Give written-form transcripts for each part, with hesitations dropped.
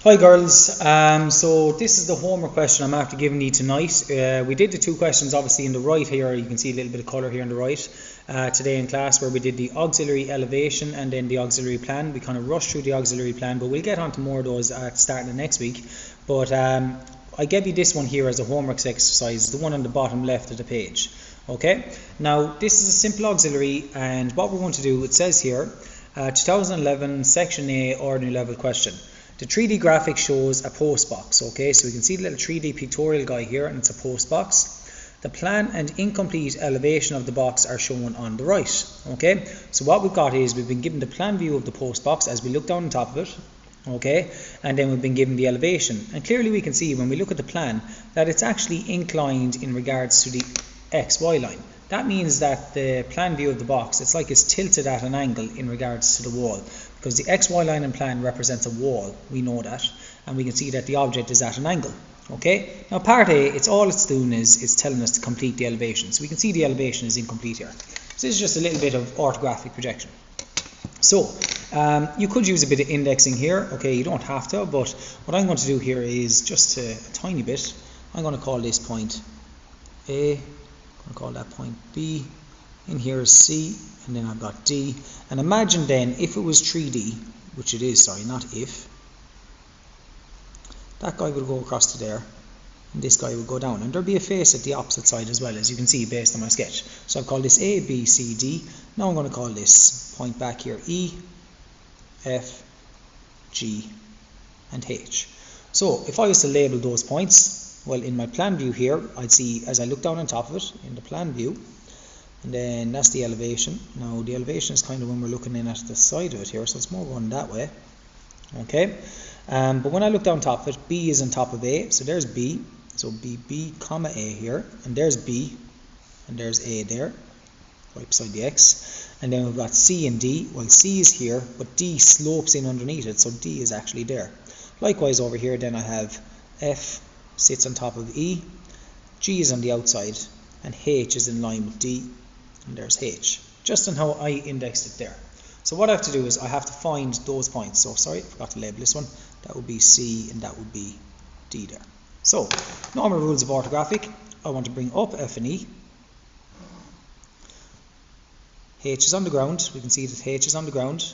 Hi girls, so this is the homework question I'm after giving you tonight. We did the two questions obviously in the right here, you can see a little bit of colour here on the right, today in class, where we did the auxiliary elevation and then the auxiliary plan. We kind of rushed through the auxiliary plan, but we'll get on to more of those at the start of next week. But I gave you this one here as a homework exercise, the one on the bottom left of the page. Okay, now this is a simple auxiliary, and what we're going to do, it says here, 2011 section A ordinary level question. The 3D graphic shows a post box, okay, so we can see the little 3D pictorial guy here, and it's a post box. The plan and incomplete elevation of the box are shown on the right, okay. So what we've got is we've been given the plan view of the post box as we look down on top of it, okay, and then we've been given the elevation. And clearly we can see when we look at the plan that it's actually inclined in regards to the XY line. That means that the plan view of the box, it's like it's tilted at an angle in regards to the wall, because the XY line in plan represents a wall, we know that, and we can see that the object is at an angle. Okay, now part A, all it's doing is it's telling us to complete the elevation. So we can see the elevation is incomplete here. So this is just a little bit of orthographic projection. So you could use a bit of indexing here, okay, you don't have to, but what I'm going to do here is just a tiny bit. I'm going to call this point A, I'm going to call that point B, in here is C, and then I've got D. And imagine then if it was 3D, which it is, sorry, not if, that guy would go across to there, and this guy would go down, and there'd be a face at the opposite side as well, as you can see based on my sketch. So I've called this A, B, C, D. Now I'm going to call this point back here E, F, G, and H. So if I was to label those points, well, in my plan view here, I'd see, as I look down on top of it, in the plan view, and then that's the elevation. Now the elevation is kind of when we're looking in at the side of it here, so it's more going that way, okay. But when I look down top of it, B is on top of A, so there's B, so B comma A here, and there's B, and there's A there, right beside the X, and then we've got C and D. Well, C is here, but D slopes in underneath it, so D is actually there. Likewise over here, then I have F sits on top of E, G is on the outside, and H is in line with D, and there's H, just on how I indexed it there. So what I have to do is I have to find those points. So sorry, I forgot to label this one. That would be C, and that would be D there. So normal rules of orthographic. I want to bring up F and E. H is on the ground. We can see that H is on the ground,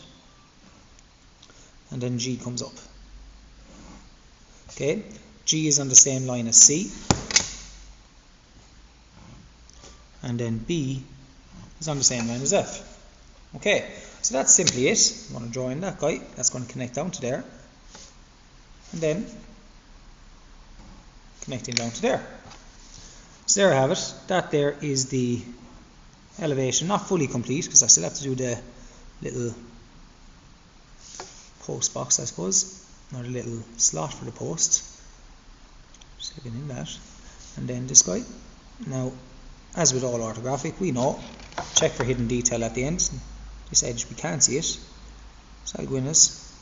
and then G comes up. Okay, G is on the same line as C, and then B is on the same line as F. Okay, so that's simply it. I'm going to draw in that guy. That's going to connect down to there, and then connecting down to there. So there I have it. That there is the elevation, not fully complete because I still have to do the little post box, I suppose, or the little slot for the post. Just looking in that, and then this guy. Now, as with all orthographic, we know, check for hidden detail at the end. This edge, we can't see it, so I'll go in as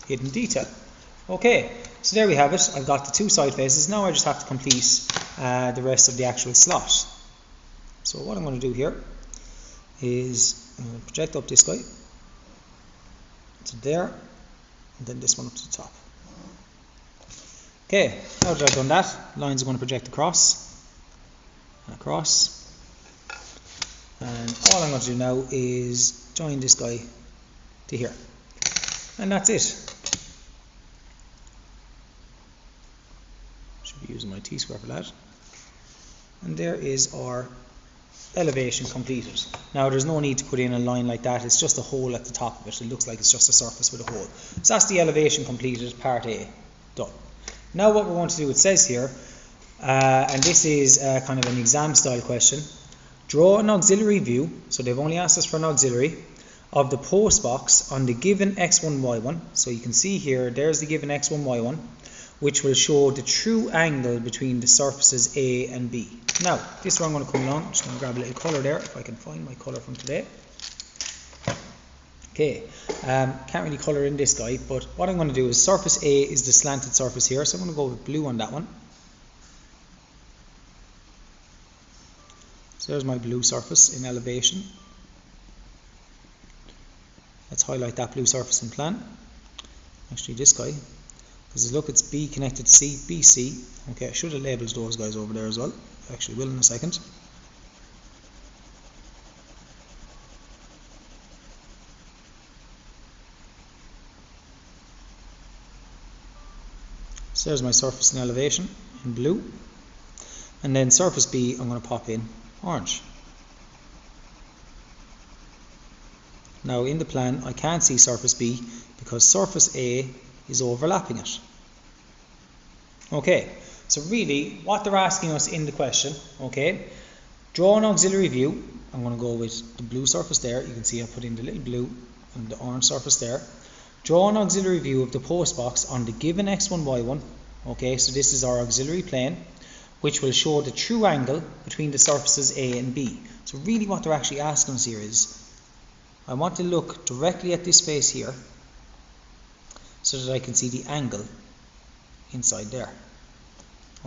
hidden detail. Okay, so there we have it. I've got the two side faces. Now I just have to complete the rest of the actual slot. So what I'm going to do here is I'm going to project up this guy to there, and then this one up to the top. Okay, now that I've done that, lines are going to project across and across, and all I'm going to do now is join this guy to here, and that's it. Should be using my T-square for that, and there is our elevation completed. Now there's no need to put in a line like that, it's just a hole at the top of it. It looks like it's just a surface with a hole. So that's the elevation completed, part A, done. Now what we're going to do, it says here, and this is kind of an exam style question, draw an auxiliary view, so they've only asked us for an auxiliary, of the post box on the given x1, y1. So you can see here, there's the given x1, y1, which will show the true angle between the surfaces A and B. Now, this is where I'm going to come along. I'm just going to grab a little colour there, if I can find my colour from today. Okay, can't really colour in this guy, but what I'm going to do is surface A is the slanted surface here, so I'm going to go with blue on that one. So there's my blue surface in elevation. Let's highlight that blue surface in plan. actually this guy, because look, it's B connected to C, BC. Okay, I should have labelled those guys over there as well. Actually will in a second. So there's my surface and elevation in blue, and then surface B I'm going to pop in orange. Now in the plan I can't see surface B because surface A is overlapping it. Okay, so really what they're asking us in the question, okay, draw an auxiliary view. I'm going to go with the blue surface there. You can see I put in the little blue and the orange surface there. Draw an auxiliary view of the post box on the given x1, y1. Okay, so this is our auxiliary plane, which will show the true angle between the surfaces A and B. So really what they're actually asking us here is, I want to look directly at this face here so that I can see the angle inside there.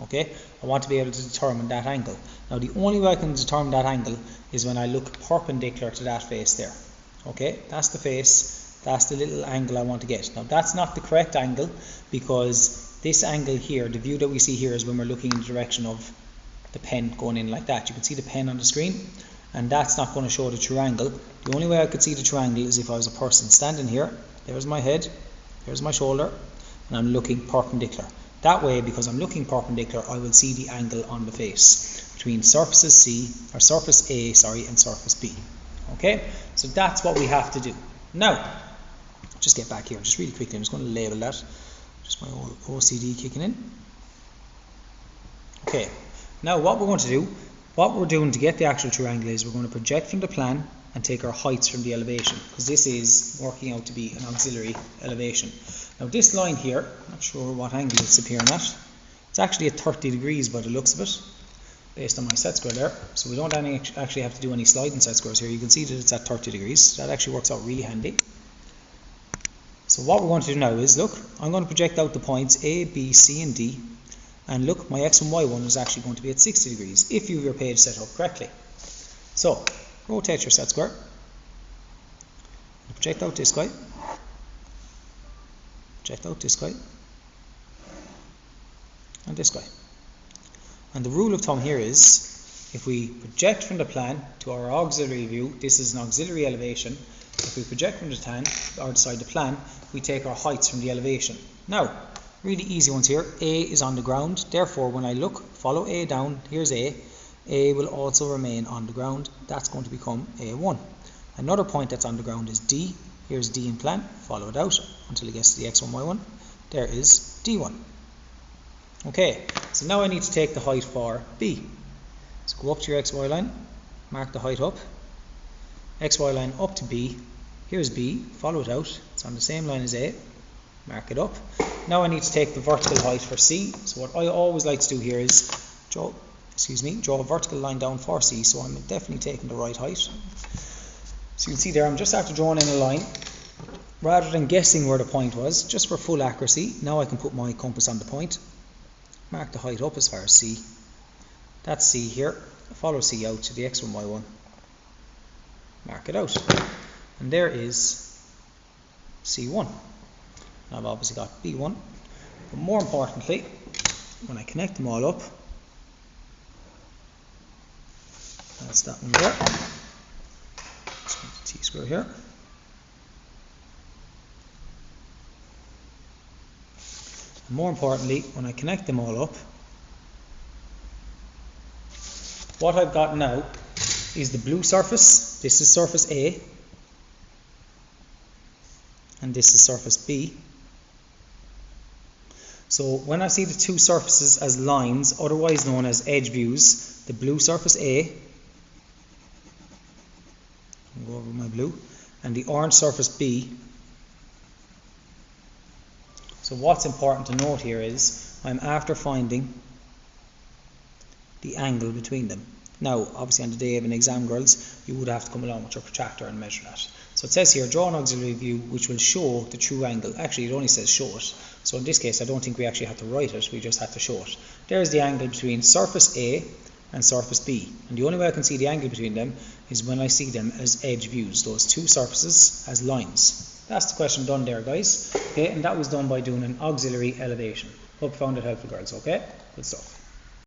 Okay, I want to be able to determine that angle. Now the only way I can determine that angle is when I look perpendicular to that face there. Okay, that's the face, that's the little angle I want to get. Now that's not the correct angle, because this angle here, the view that we see here, is when we're looking in the direction of the pen going in like that. You can see the pen on the screen, and that's not going to show the true angle. The only way I could see the true angle is if I was a person standing here. There's my head, there's my shoulder, and I'm looking perpendicular. That way, because I'm looking perpendicular, I will see the angle on the face between surfaces surface A, and surface B. Okay, so that's what we have to do. Now, just get back here, just really quickly, I'm just going to label that. Just my old OCD kicking in. Okay, now what we're going to do, what we're doing to get the actual true angle is we're going to project from the plan and take our heights from the elevation, because this is working out to be an auxiliary elevation. Now this line here, I'm not sure what angle it's appearing at. It's actually at 30 degrees by the looks of it, based on my set square there. So we don't actually have to do any sliding set squares here. You can see that it's at 30 degrees. That actually works out really handy. So what we're going to do now is, look, I'm going to project out the points A, B, C and D, and look, my x and y1 is actually going to be at 60 degrees if you have your page set up correctly. So rotate your set square, project out this guy, project out this guy, and this guy. And the rule of thumb here is, if we project from the plan to our auxiliary view, this is an auxiliary elevation. If we project from the plan, we take our heights from the elevation. Now, really easy ones here. A is on the ground, therefore when I look, follow A down, here's A will also remain on the ground. That's going to become A1. Another point that's on the ground is D. Here's D in plan, follow it out until it gets to the x1, y1. There is D1. Okay, so now I need to take the height for B. So go up to your XY line, mark the height up, XY line up to B. Here's B, follow it out, it's on the same line as A, mark it up. Now I need to take the vertical height for C. So what I always like to do here is draw a vertical line down for C, so I'm definitely taking the right height. So you can see there, I'm just after drawing in a line, rather than guessing where the point was, just for full accuracy. Now I can put my compass on the point, mark the height up as far as C. That's C here, follow C out to the x1, y1, mark it out. And there is C1. Now I've obviously got B1, but more importantly, when I connect them all up, that's that one there. Let's put the T-square here. And more importantly, when I connect them all up, what I've got now is the blue surface. This is surface A, and this is surface B. So when I see the two surfaces as lines, otherwise known as edge views, the blue surface A, I'll go over my blue, and the orange surface B. So what's important to note here is I'm after finding the angle between them. Now, obviously on the day of an exam, girls, you would have to come along with your protractor and measure that. So it says here, draw an auxiliary view which will show the true angle. Actually, it only says show it. So in this case, I don't think we actually have to write it, we just have to show it. There's the angle between surface A and surface B. And the only way I can see the angle between them is when I see them as edge views, those two surfaces as lines. That's the question done there, guys. Okay, and that was done by doing an auxiliary elevation. Hope you found it helpful, girls. Okay, good stuff.